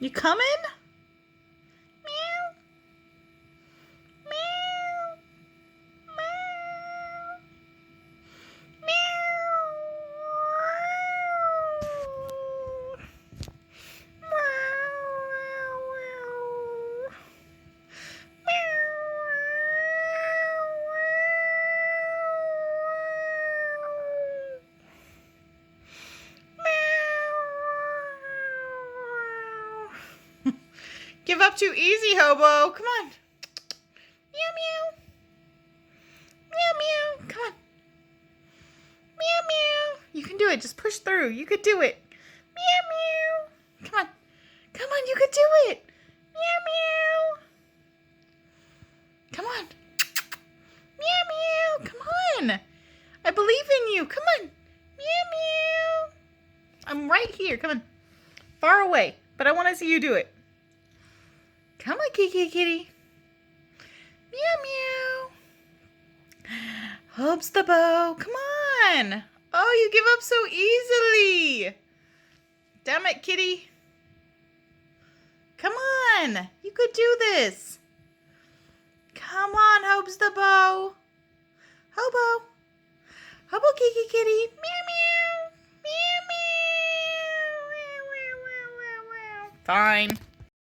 You coming? Meow. Meow. Meow. Give up too easy, Hobo. Come on. Meow, meow. Meow, meow. Come on. Meow, meow. You can do it. Just push through. You could do it. Meow, meow. Come on. Come on. You could do it. Meow, meow. Come on. Meow, meow. Come on. I believe in you. Come on. Meow, meow. I'm right here. Come on. Far away. But I want to see you do it. Come on, Kiki Kitty. Meow, meow. Hopes the bow. Come on. Oh, you give up so easily. Damn it, Kitty. Come on. You could do this. Come on, Hopes the bow. Hobo. Hobo, Kiki Kitty. Meow, meow. Meow, meow. Meow, meow, meow, meow. Fine.